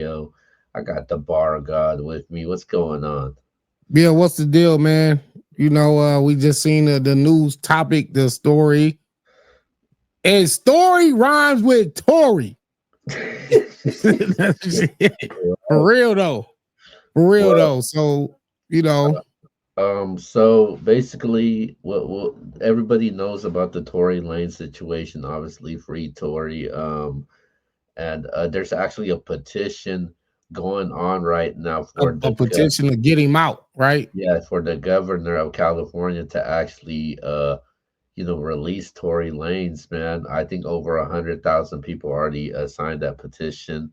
Yo, I got the bar god with me. What's going on? Yeah, what's the deal, man? We just seen the news topic, the story. And story rhymes with Tory. That's it. For real though. For real Well, though. So, you know, so basically, what everybody knows about the Tory Lane situation, obviously, free Tory. And there's actually a petition going on right now for a petition to get him out, right? yeah, for the governor of California to actually release Tory Lanez, man. I think over 100,000 people already signed that petition.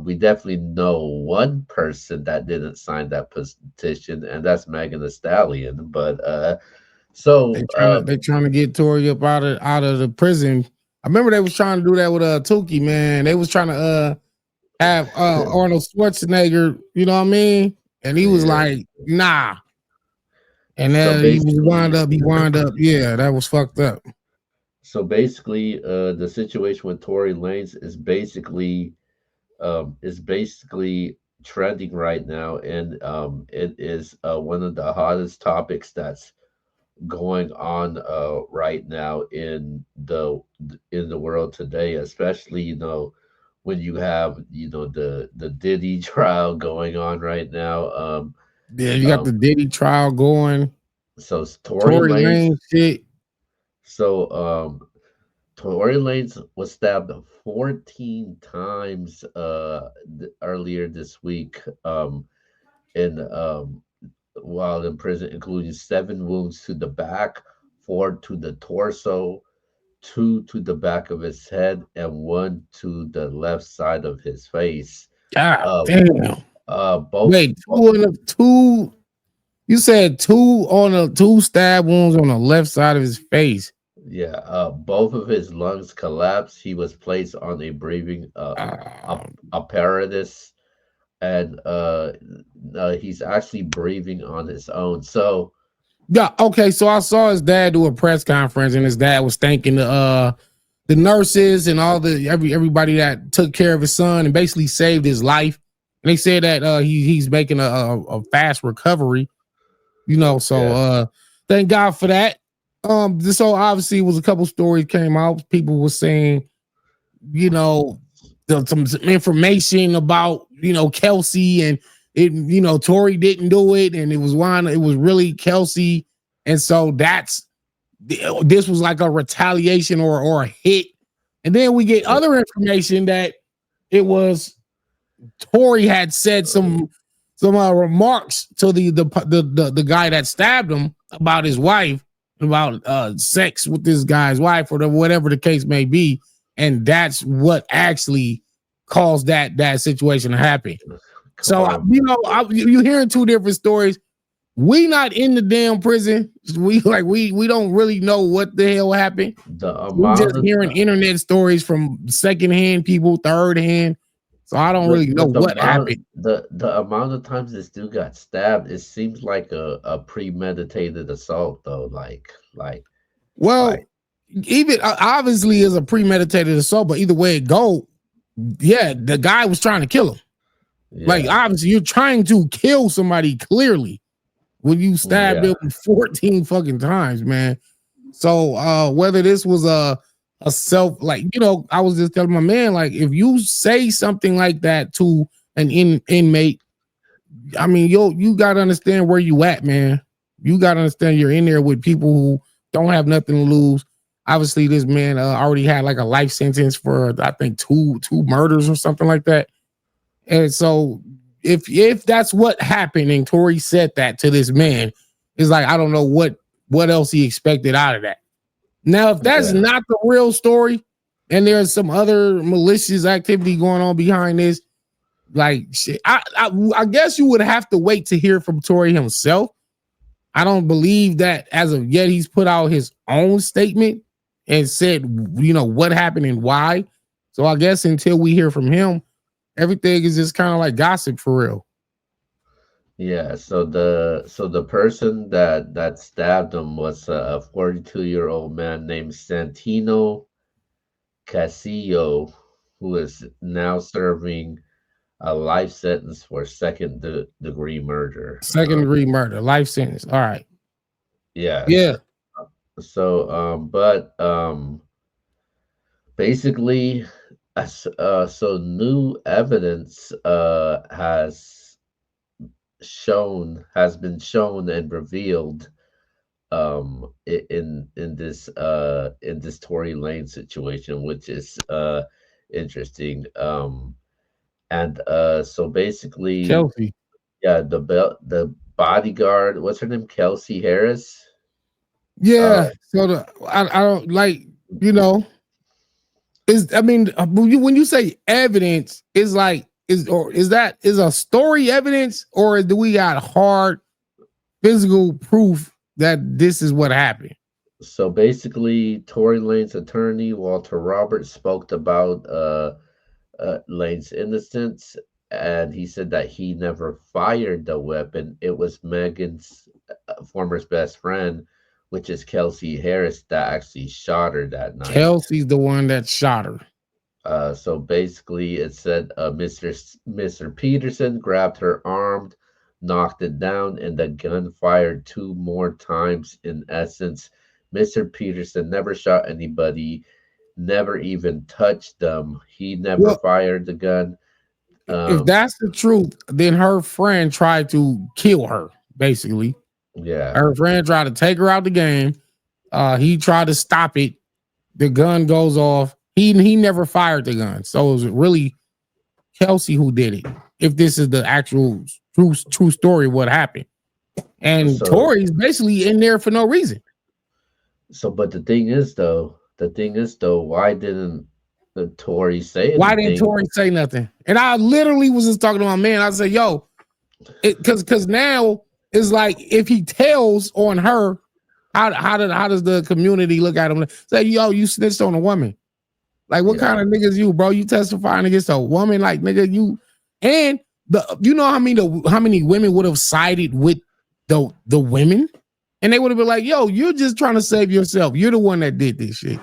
We definitely know one person that didn't sign that petition, and that's Megan Thee Stallion. But so They trying to get Tory up out of the prison. I remember they was trying to do that with Tukey, man. They was trying to have Arnold Schwarzenegger, you know what I mean? And he was yeah, like, nah. And so then basically, he wound up, yeah, that was fucked up. the situation with Tory Lanez is basically trending right now, and it is one of the hottest topics that's going on right now in the world today, especially when you have the Diddy trial going on right now. Yeah, you got Um, the Diddy trial going, so Tory Tory Lanez, Lane shit. so Tory Lanez was stabbed 14 times earlier this week. In while in prison, including 7 wounds to the back, 4 to the torso, 2 to the back of his head, and 1 to the left side of his face. God Uh, damn. both, Wait, two. You said two stab wounds on the left side of his face. yeah, both of his lungs collapsed. He was placed on a breathing apparatus, and he's actually breathing on his own. So, Yeah, okay. So I saw his dad do a press conference, and his dad was thanking the nurses and all the everybody that took care of his son and basically saved his life. And they said that he's making a fast recovery. So yeah, thank God for that. So obviously, it was a couple stories came out. People were saying, you know, some information about Kelsey, and Tory didn't do it, and it was really Kelsey, and so this was like a retaliation or a hit. And then we get yeah, other information that it was Tory had said some remarks to the guy that stabbed him about his wife, about sex with this guy's wife, or whatever the case may be, and that's what actually caused that situation to happen. come So on. you hearing two different stories. We not in the damn prison. We don't really know what the hell happened. The We just amount of hearing internet stories from secondhand people, third hand. So I don't but really know but the what happened. amount the amount of times this dude got stabbed, it seems like a premeditated assault though. Like Well, even obviously is a premeditated assault, but either way it go, yeah, the guy was trying to kill him. Like yeah, obviously you're trying to kill somebody clearly when you stabbed yeah. him 14 fucking times, man. So whether this was a self, like, I was just telling my man, like, if you say something like that to an inmate, I mean, you gotta understand where you at, man. You gotta understand you're in there with people who don't have nothing to lose. Obviously, this man already had like a life sentence for I think two murders or something like that. And so if that's what happened, and Tory said that to this man, it's like I don't know what else he expected out of that. Now, if that's Yeah. not the real story, and there's some other malicious activity going on behind this, like shit, I guess you would have to wait to hear from Tory himself. I don't believe that as of yet he's put out his own statement and said what happened and why. So I guess until we hear from him, everything is just kind of like gossip for real. Yeah, so the person that stabbed him was a 42-year-old man named Santino Casillo, who is now serving a life sentence for second degree murder. Second degree murder, life sentence. All right. Yes. Yeah. So, but basically, so new evidence has been shown and revealed in this Tory Lane situation, which is interesting. And so basically, Kelsey. yeah, the bodyguard, what's her name, Kelsey Harris. Uh, Yeah. So I don't like, you know, is I mean when you say evidence, is like is that is a story evidence or do we got hard physical proof that this is what happened? so basically, Tory Lane's attorney Walter Roberts spoke about Lane's innocence, and he said that he never fired the weapon. It was Megan's former best friend, which is Kelsey Harris, that actually shot her that night. Kelsey's the one that shot her. So basically, it said Mr. Peterson grabbed her arm, knocked it down, and the gun fired two more times. In essence, Mr. Peterson never shot anybody, never even touched them. He never Well, fired the gun. if Um, that's the truth, then her friend tried to kill her, basically. yeah, Her friend tried to take her out the game. He tried to stop it. The gun goes off. He never fired the gun. So it was really Kelsey who did it. If this is the actual true story of what happened. And so Tori's basically in there for no reason. but the thing is though, why didn't the Tory say Why didn't anything? Tori say nothing? And I literally was just talking to my man. I said, yo, because now it's like if he tells on her, how does the community look at him? Say, yo, you snitched on a woman. Like, what Yeah, kind of niggas you, bro? You testifying against a woman, like nigga, you and you know how many women would have sided with the women, and they would have been like, yo, you're just trying to save yourself. You're the one that did this shit.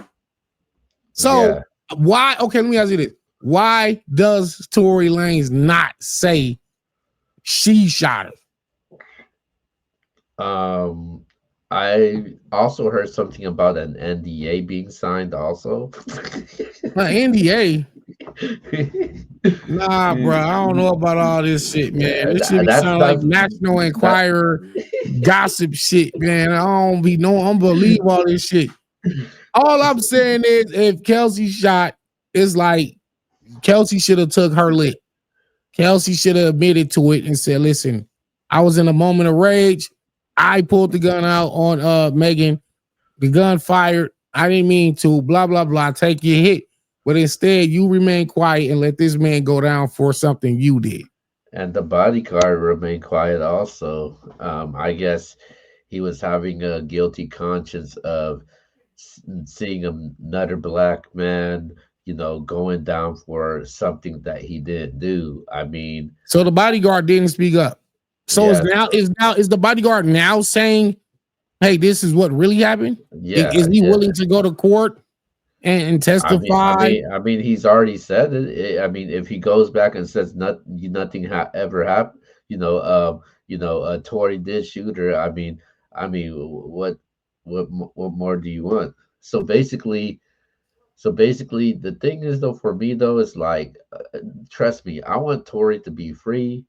So yeah. why? Okay, let me ask you this: why does Tory Lanez not say she shot her? Um, I also heard something about an NDA being signed also. NDA. Nah, bro, I don't know about all this shit, man. This shit be That's sounding like that's National that Enquirer gossip shit, man. I don't be no, I don't believe all this shit. All I'm saying is, if Kelsey shot, it's like Kelsey should have took her lick. Kelsey should have admitted to it and said, "Listen, I was in a moment of rage. I pulled the gun out on Megan. The gun fired. I didn't mean to. Blah blah blah. Take your hit." But instead, you remain quiet and let this man go down for something you did. and the bodyguard remained quiet also. I guess he was having a guilty conscience of seeing another black man, going down for something that he didn't do. I mean, So the bodyguard didn't speak up. So yes, is the bodyguard now saying, "Hey, this is what really happened"? Is yeah, he yeah. willing to go to court and I mean, I testify? mean, I mean, he's already said it. I mean, if he goes back and says nothing ever happened, Tory did shoot her. I mean, what more do you want? So basically, the thing is though, for me though, is like, trust me, I want Tory to be free.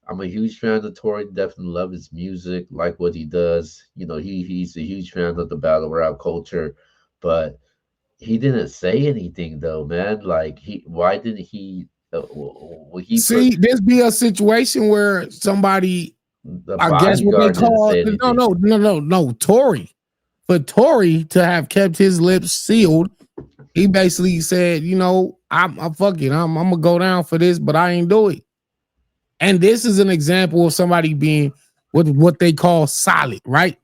I'm a huge fan of Tory. Definitely love his music, like what he does. He's a huge fan of the battle rap culture, but he didn't say anything though, man. Like why didn't he? He put See, this be a situation where somebody, the I guess what they bodyguard didn't call say no, anything, no, Tory. For Tory to have kept his lips sealed, he basically said, I'm fucking, I'm gonna go down for this, but I ain't do it. And this is an example of somebody being what they call solid, right?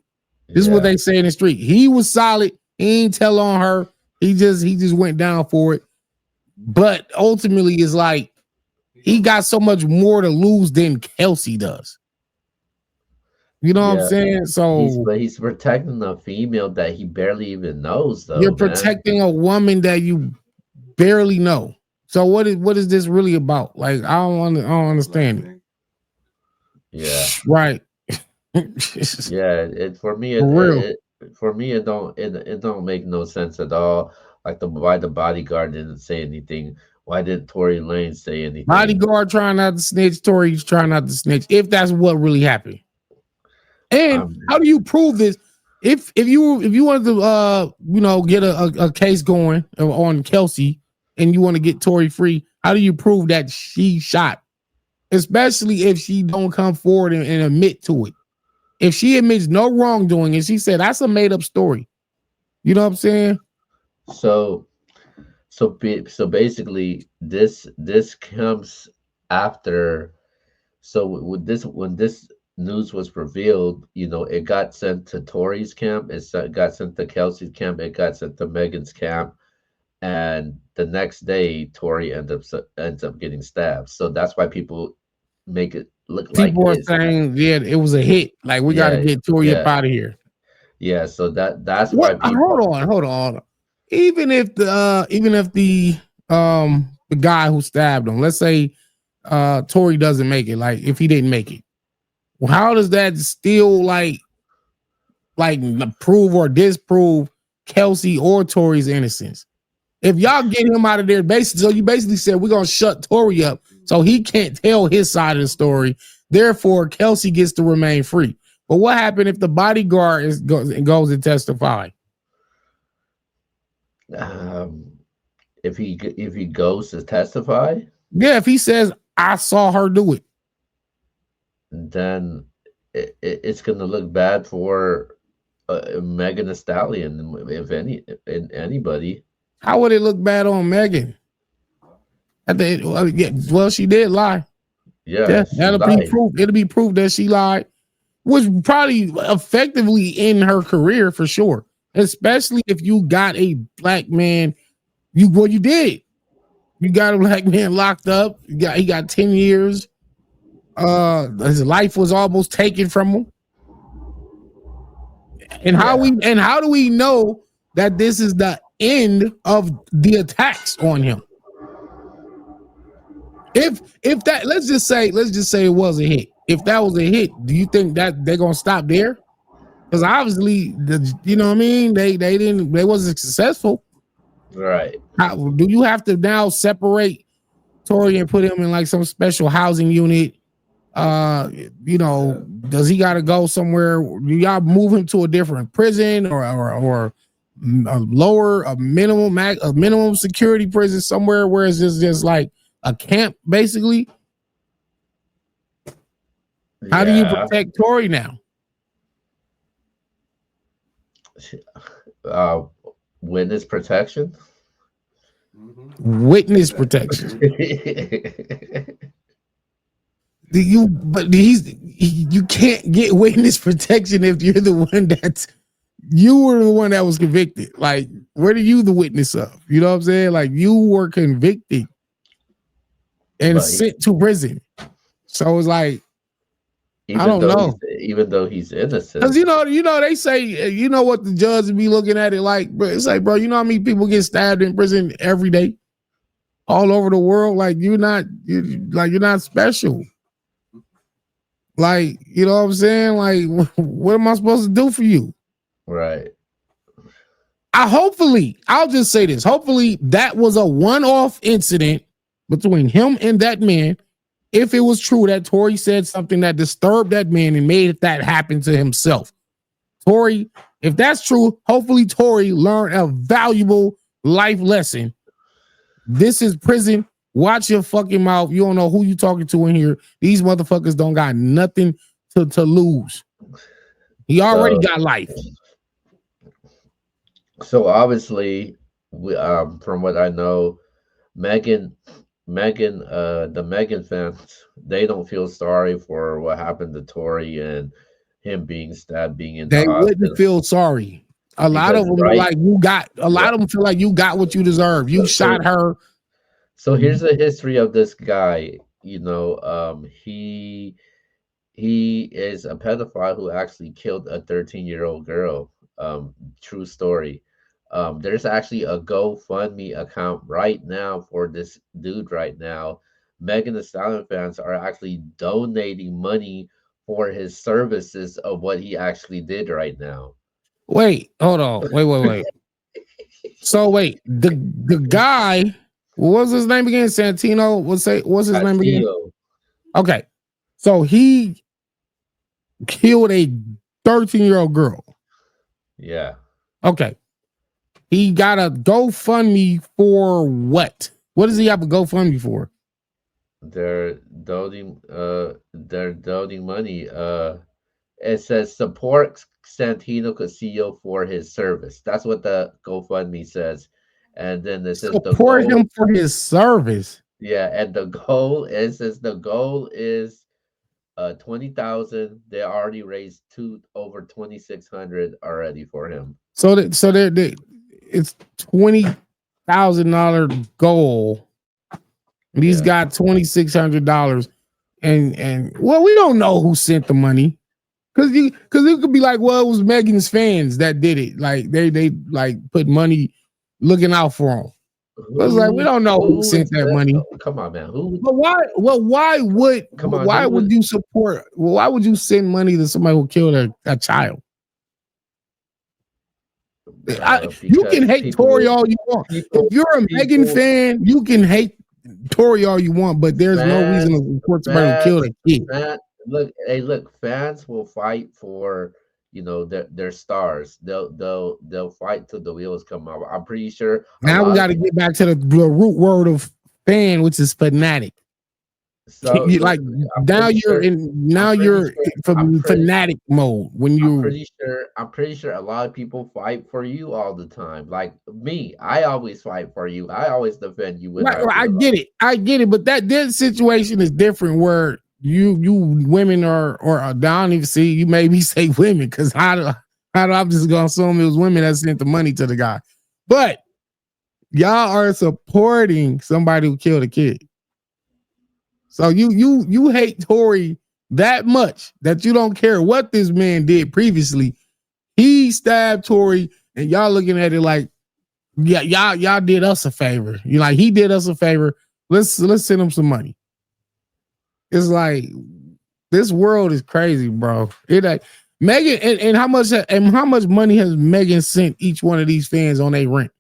This is what yeah. they say in the street. He was solid. He ain't tell on her. He just went down for it. But ultimately, it's like he got so much more to lose than Kelsey does. You know what I'm Yeah, saying? So he's protecting a female that he barely even knows, you're though, man. protecting a woman that you barely know. So what is this really about? Like I don't understand it. Yeah, Right. yeah. It for me For real. it don't make no sense at all. Like why the bodyguard didn't say anything. Why didn't Tory Lane say anything? Bodyguard trying not to snitch, Tory's trying not to snitch, if that's what really happened. And Um, how do you prove this? If you wanted to get a case going on Kelsey and you want to get Tory free, how do you prove that she shot? Especially if she don't come forward and admit to it. If she admits no wrongdoing and she said that's a made up story, you know what I'm saying? so so basically this comes after. So with this, when this news was revealed, it got sent to Tory's camp, got sent to Kelsey's camp, it got sent to Megan's camp, and the next day Tory ends up getting stabbed. So that's why people make it look like People are it's saying, yeah, it was a hit. Like we got to yeah, get Tory up yeah, out of here. yeah. So that's What? why people. Hold on. Even if the guy who stabbed him, let's say Tory doesn't make it, like if he didn't make it, well, how does that still like prove or disprove Kelsey or Tory's innocence? If y'all get him out of there, basically, so you basically said we're gonna shut Tory up so he can't tell his side of the story. Therefore, Kelsey gets to remain free. But what happened if the bodyguard goes and testify? um, if he goes to testify, Yeah, if he says I saw her do it, then it's going to look bad for Megan Thee Stallion, if anybody. how would it look bad on Megan? Well, she did lie. Yeah, Yeah, she that'll be lied. proof. It'll be proof that she lied, which probably effectively in her career for sure. Especially if you got a black man, you did. You got a black man locked up. He got 10 years. His life was almost taken from him. And Yeah, how do we know that this is the end of the attacks on him? If that let's just say it was a hit. If that was a hit, do you think that they're gonna stop there? Because obviously, you know what I mean. They wasn't successful. right. How, do you have to now separate Tory and put him in like some special housing unit? Uh, does he got to go somewhere? Do y'all move him to a different prison or a minimum security prison somewhere where it's just like a camp basically? How do you Yeah. protect Tory now? Uh, Witness protection. Witness protection. You can't get witness protection if you're the one you were the one that was convicted. Like, what are you the witness of? You know what I'm saying? Like, you were convicted and But sent to prison. So it's like, I don't know. even though he's Cause innocent, they say, what the judge would be looking at it like, but it's like, bro, you know how many people get stabbed in prison every day all over the world? Like, you're not special. Like, you know what I'm saying? Like, what am I supposed to do for you? right? I'll just say this. Hopefully, that was a one-off incident between him and that man. If it was true that Tory said something that disturbed that man and made that happen to himself. Tory, if that's true, hopefully Tory learned a valuable life lesson. This is prison. Watch your fucking mouth. You don't know who you talking to in here. These motherfuckers don't got nothing to lose. He already So, got life. so obviously, from what I know, Megan, the Megan fans, they don't feel sorry for what happened to Tory and him being stabbed, being in the They wouldn't hospital, feel sorry. A lot of because them are right, like, you got a right. lot of them feel like you got what you deserve. You So shot her. here's the history of this guy. He is a pedophile who actually killed a 13-year-old girl. True story. There's actually a GoFundMe account right now for this dude right now. Megan Thee Stallion fans are actually donating money for his services of what he actually did right now. Wait, hold on. Wait. So wait, the guy, what was his name again? Santino. What's his name again? Castillo. Okay. So he killed a 13-year-old girl. Yeah. Okay. He got a GoFundMe for what? What does he have a GoFundMe for? They're donating money. It says support Santino Castillo for his service. That's what the GoFundMe says. And then it says the Support goal, him for his service. yeah, and the goal is says the goal is 20,000. They already raised two over 2,600 already for him. So it's $20,000 goal. And he's Yeah. got $2,600. And well, we don't know who sent the money. Cause it could be like, well, it was Megan's fans that did it. Like they like put money looking out for him. But it's like we Who don't know who who sent is that that? money. Oh, come on, man. Who But why? Well, come on, why who would was you support? Well, why would you send money to somebody who killed a child? You can because hate Tory all you want. people If you're a Megan people fan, you can hate Tory all you want, but there's no reason to fans support somebody who killed fans a kid. fan look hey look fans will fight for their stars. They'll fight till the wheels come off. I'm pretty sure a Now we lot of got to get back to the root word of fan, which is fanatic. so You, look like I'm now pretty you're sure in I'm now pretty you're sure I'm from pretty fanatic mode when I'm you pretty sure I'm pretty sure a lot of people fight for you all the time. Like me, I always fight for you. I always defend you when right, I right, feel like I get it, but that situation is different where you women are or I don't even see you maybe say women because how do I'm just gonna assume it was women that sent the money to the guy, but y'all are supporting somebody who killed a kid. So you hate Tory that much that you don't care what this man did previously. He stabbed Tory, and y'all looking at it like, yeah, y'all did us a favor. You like he did us a favor. Let's send him some money. It's like this world is crazy, bro. It like Megan and how much money has Megan sent each one of these fans on their rent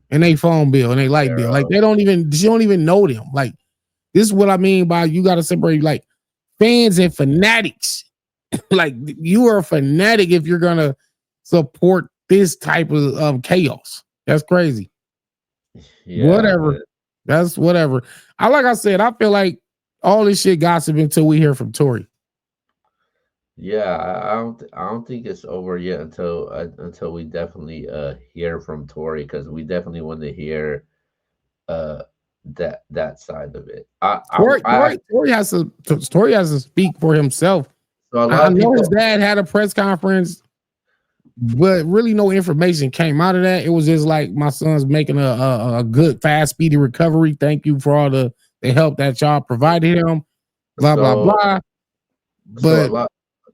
and their phone bill and their light bill? Like zero. she don't even know them. Like this is what I mean by you got to separate like fans and fanatics. Like you are a fanatic if you're gonna support this type of chaos. That's crazy. Yeah, Whatever. That's whatever. Like I said, I feel like all this shit gossip until we hear from Tory. yeah. I don't think it's over yet until we definitely hear from Tori because we definitely want to hear uh that side of it. Tory has to speak for himself. So a I lot of know his people. dad had a press conference, but really no information came out of that. It was just like my son's making a good, fast, speedy recovery. Thank you for all the help that y'all provided him. Blah blah So blah. so But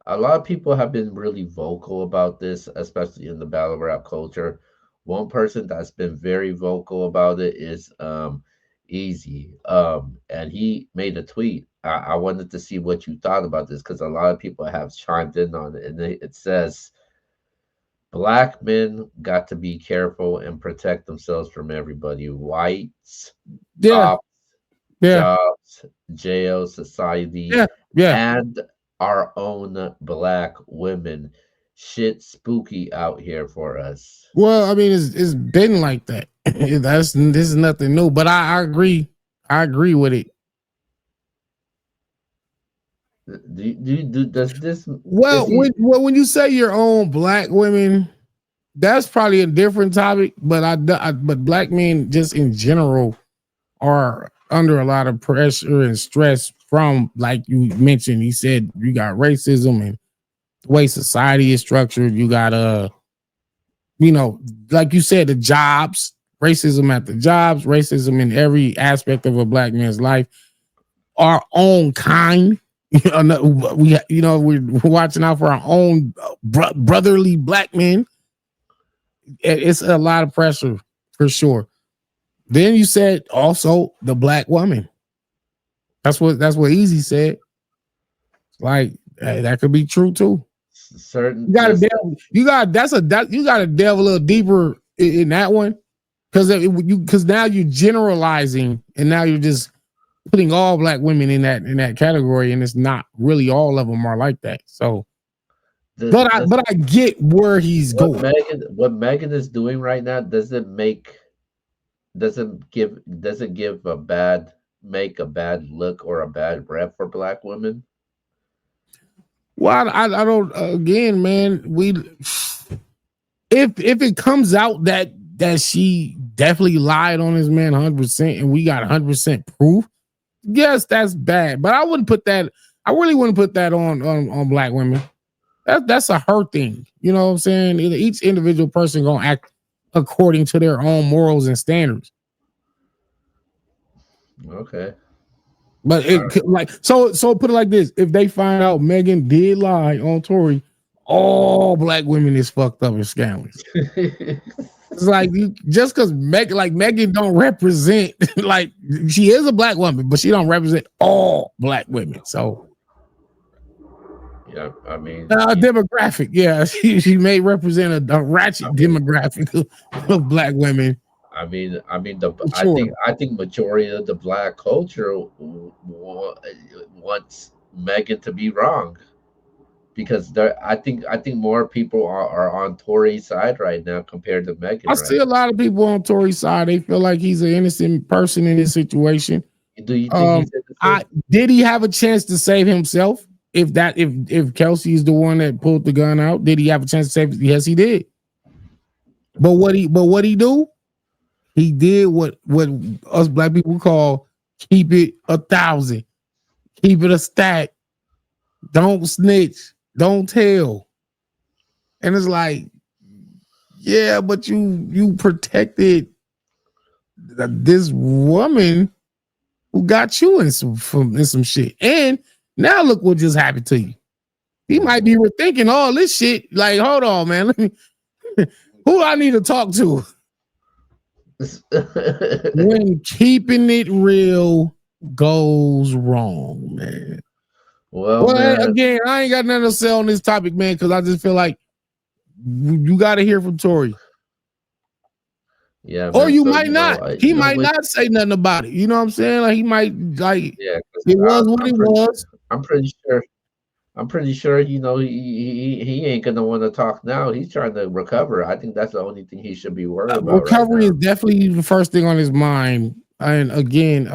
a lot of people have been really vocal about this, especially in the battle rap culture. One person that's been very vocal about it is Easy. And he made a tweet. I wanted to see what you thought about this because a lot of people have chimed in on it, and it says black men got to be careful and protect themselves from everybody. Whites, yeah, cops, yeah, jobs, jail, society, yeah, yeah. and our own black women. Shit spooky out here for us. Well, I mean, it's been like that. This is nothing new. But I agree. I agree with it. Does this is Well, he when you say your own black women, that's probably a different topic. But but black men just in general are under a lot of pressure and stress from, like you mentioned. He said you got racism and the way society is structured. You got you know, like you said, the jobs, racism at the jobs, racism in every aspect of a black man's life. Our own kind. We're watching out for our own brotherly black men. it's a lot of pressure for sure. Then you said also the black woman. That's what Easy said. Like that could be true too. Certain You got to listen. delve. You got you got to delve a little deeper in that one because now you're generalizing and now you're just putting all black women in that category and it's not really all of them are like that. So, This but I get where he's going. What Megan is doing right now doesn't give a bad make a bad look or a bad rep for black women. Well, I don't. Again, man, we if it comes out that she definitely lied on his man 100%, and we got 100% proof, yes, that's bad. But I wouldn't put that. I really wouldn't put that on black women. That's a her thing. You know what I'm saying? Each individual person gonna act according to their own morals and standards. Okay. But All it like so put it like this: if they find out Megan did lie on Tory, all black women is fucked up and scandalous. right. It's like just because Megan don't represent like she is a black woman, but she don't represent all black women. So Yeah, I mean, she, demographic, yeah, she may represent a I ratchet mean, demographic of black women the for sure. I think majority of the black culture wants Megan to be wrong because I think more people are on Tory's side right now compared to Megan I right see a lot of people on Tory's side. They feel like he's an innocent person in this situation. now. Do you think Um, he's innocent? I did he have a chance to save himself? If Kelsey is the one that pulled the gun out, did he have a chance to save? Yes, he did. But what he do? He did what us black people call keep it 1,000, keep it a stack, don't snitch, don't tell. And it's like, yeah, but you protected this woman who got you in some shit. And now look what just happened to you. He might be rethinking all this shit. Like, hold on, man. Let me who I need to talk to when keeping it real goes wrong, man. Well, Well, man, again, I ain't got nothing to say on this topic, man, because I just feel like you got to hear from Tory. yeah, Or man. you So might not. He you know might what? not say nothing about it. You know what I'm saying? Like he might like Yeah, 'cause it was what it was. I'm pretty sure. I'm pretty sure, he ain't gonna want to talk now. He's trying to recover. I think that's the only thing he should be worried about right Recovery is now. definitely the first thing on his mind. And again,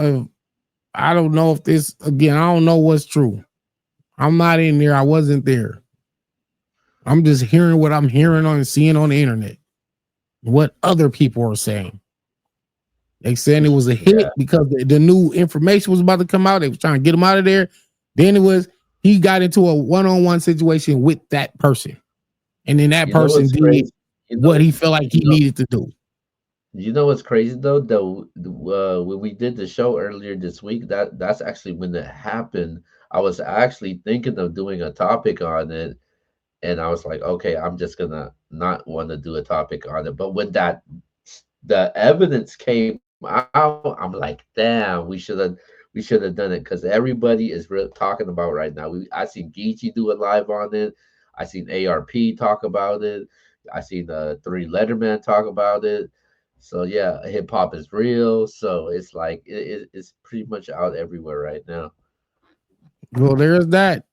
I don't know if this again. I don't know what's true. I'm not in there. I wasn't there. I'm just hearing what I'm hearing on and seeing on the internet. What other people are saying. They saying it was a hit Yeah, because the new information was about to come out. They was trying to get him out of there. Then it was he got into a one-on-one situation with that person, and then that you know person what's did crazy? You what know, he felt like you he know, needed to do. you know what's crazy though? Though when we did the show earlier this week, that's actually when it happened. I was actually thinking of doing a topic on it, and I was like, okay, I'm just gonna not want to do a topic on it. But when the evidence came out, I'm like, damn, we should have done it because everybody is talking about right now. I seen Geechee do a live on it. I seen ARP talk about it. I seen the Three Letterman talk about it. So yeah, hip hop is real. So it's like it's pretty much out everywhere right now. Well, there's that.